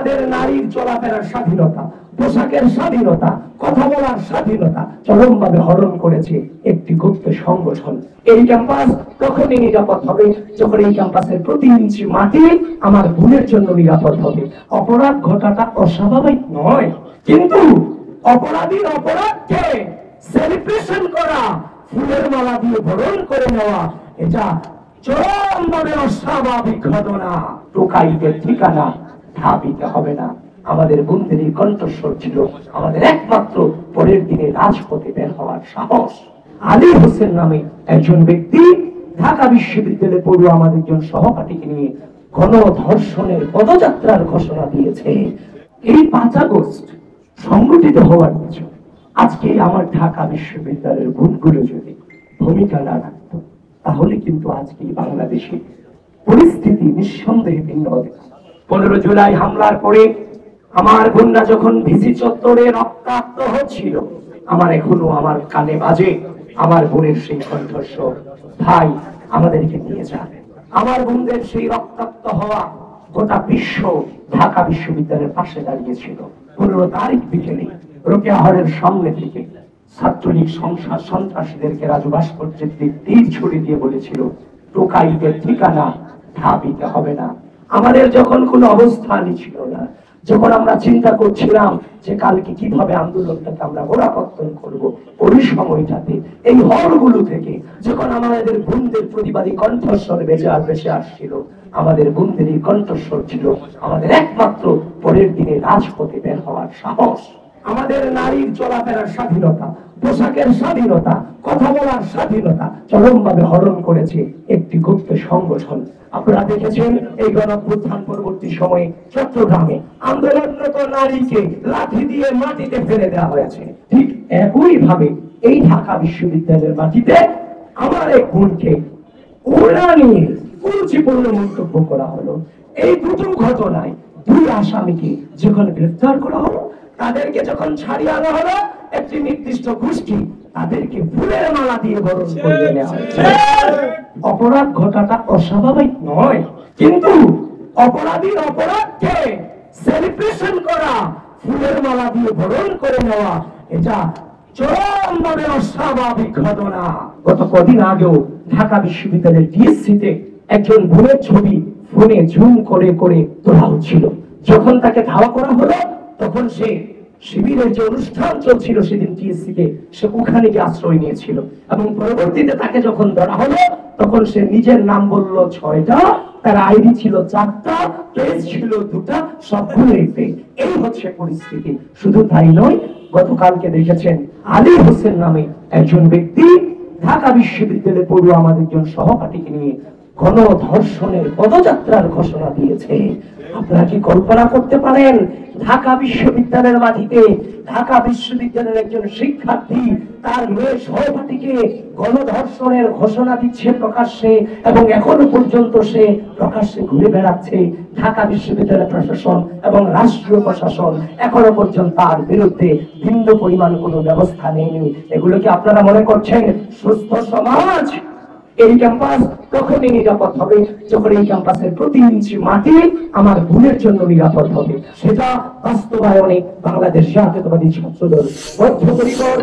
আমাদের নারীর চলাফেরার স্বাধীনতা, পোশাকের স্বাধীনতা, কথা বলার স্বাধীনতা চরমভাবে হরণ করেছে একটি গুপ্ত সংগঠন। এই ক্যাম্পাস তখনই নিরাপদ হবে যখন এই ক্যাম্পাসের প্রতি ইঞ্চি মাটি আমার বোনের জন্য নিরাপদ হবে। অপরাধ ঘটাটা অস্বাভাবিক নয়, কিন্তু অপরাধীর অপরাধকে সেলিব্রেশন করা, ফুলের মালা দিয়ে বরণ করে নেওয়া, এটা চরমভাবে অস্বাভাবিক ঘটনা। টোকাইদের ঠিকানা ধাবিতে হবে না। আমাদের বন্ধুদের কণ্ঠস্বর ছিল আমাদের একমাত্র পরের দিনে রাজপথে বের হওয়ার সাহস। আলী হোসেন নামে একজন ব্যক্তি ঢাকা বিশ্ববিদ্যালয়ে পড়ুয়া আমাদের একজন সহপাঠীকে নিয়ে গণধর্ষণের পদযাত্রার ঘোষণা দিয়েছে। এই 5 আগস্ট সংগঠিত হওয়ার পিছনে আজকে আমার ঢাকা বিশ্ববিদ্যালয়ের বোনগুলো যদি ভূমিকা না রাখত, তাহলে কিন্তু আজকে বাংলাদেশে পরিস্থিতি নিঃসন্দেহে ভিন্ন হবে। 15 জুলাই হামলার পরে আমার বোনরা যখন ভিসি চত্বরে রক্তাক্ত হচ্ছিল, আমার এখনো আমার কানে বাজে আমার বোনের সেই কণ্ঠস্বর, ভাই আমাদেরকে নিয়ে যাবে। আমার বোনদের সেই রক্তাক্ত হওয়া গোটা বিশ্ব ঢাকা বিশ্ববিদ্যালয়ের পাশে দাঁড়িয়েছিল। 15 তারিখ বিকেলে রোকেয়া হলের সামনে থেকে ছাত্রলীগ সন্ত্রাসীদেরকে রাজু ভাস্কর্যের তীর ছুড়ে দিয়ে বলেছিল, টোকাইদের ঠিকানা ধাবিতে হবে না। আমাদের যখন কোনো অবস্থানই ছিল না, যখন আমরা চিন্তা করছিলাম যে কালকে কিভাবে আন্দোলনটাকে আমরা গোড়াপত্তন করব, ওই সময়টাতে এই হলগুলো থেকে যখন আমাদের বোনদের প্রতিবাদী কণ্ঠস্বর ভেসে আসছিল, আমাদের বন্ধুদের কণ্ঠস্বর ছিল আমাদের একমাত্র পরের দিনে রাজপথে বের হওয়ার সাহস। আমাদের নারীর চলাফেরার স্বাধীনতা, পোশাকের স্বাধীনতা, কথা বলার স্বাধীনতা চরমভাবে হরণ করেছে একটি গুপ্ত সংগঠন। আপনারা দেখেছেন এই গণঅভ্যুত্থান পরবর্তী সময়ে চট্টগ্রামে আন্দোলনরত নারীকে লাঠি দিয়ে মাটিতে ফেলে দেওয়া হয়েছে। ঠিক একই ভাবে এই ঢাকা বিশ্ববিদ্যালয়ের মাটিতে আমার এক বোনকে ওড়না নিয়ে কুরুচিপূর্ণ মন্তব্য করা হলো। এই দুটো ঘটনায় 2 আসামিকে যখন গ্রেফতার করা হলো, তাদেরকে যখন ছাড়িয়ে আনা হলো, একটি নির্দিষ্ট গোষ্ঠী তাদেরকে ফুলের মালা দিয়ে বরণ করে নেওয়া হয়েছে। অপরাধ ঘটাটা অস্বাভাবিক নয়, কিন্তু অপরাধীর অপরাধকে সেলিব্রেশন করা, ফুলের মালা দিয়ে বরণ করে নেওয়া, এটা চরমভাবে অস্বাভাবিক ঘটনা। গত কদিন আগেও ঢাকা বিশ্ববিদ্যালয়ের ডিএসসিতে একজন বোনের ছবি ফোনে জুম করে করে তোলা হচ্ছিল। যখন তাকে ধাওয়া করা হলো, তখন সে শিবিরের যে অনুষ্ঠান চলছিল সেদিন টিএসসিতে, সে ওখানে গিয়ে আশ্রয় নিয়েছিল এবং পরবর্তীতে তাকে যখন ধরা হলো, তখন সে নিজের নাম বলল 6টা, তার আইডি ছিল 4টা, পেজ ছিল 2টা, সবগুলো ফেক। এই হচ্ছে পরিস্থিতি। শুধু তাই নয়, গতকালকে দেখেছেন আলী হোসেন নামে একজন ব্যক্তি ঢাকা বিশ্ববিদ্যালয়ে পড়ুয়া আমাদের একজন সহপাঠীকে নিয়ে গণধর্ষণের পদযাত্রার ঘোষণা দিয়েছে। আপনারা কি কল্পনা করতে পারেন ঢাকা বিশ্ববিদ্যালয়ের মাটিতে ঢাকা বিশ্ববিদ্যালয়ের একজন শিক্ষার্থী তার মেয়ে সহপাঠীকে গণধর্ষণের ঘোষণা দিচ্ছে প্রকাশ্যে, এবং এখনো পর্যন্ত সে প্রকাশ্যে ঘুরে বেড়াচ্ছে। ঢাকা বিশ্ববিদ্যালয় প্রশাসন এবং রাষ্ট্রীয় প্রশাসন এখনো পর্যন্ত তার বিরুদ্ধে ভিন্ন পরিমাণ কোনো ব্যবস্থা নেয়নি। এগুলো কি আপনারা মনে করছেন সুস্থ সমাজ? এই ক্যাম্পাস তখনই নিরাপদ হবে যখন এই ক্যাম্পাসের প্রতি ইঞ্চি মাটি আমার বোনের জন্য নিরাপদ হবে। সেটা বাস্তবায়নে বাংলাদেশ জাতীয়তাবাদী ছাত্রদল বদ্ধপরিকর।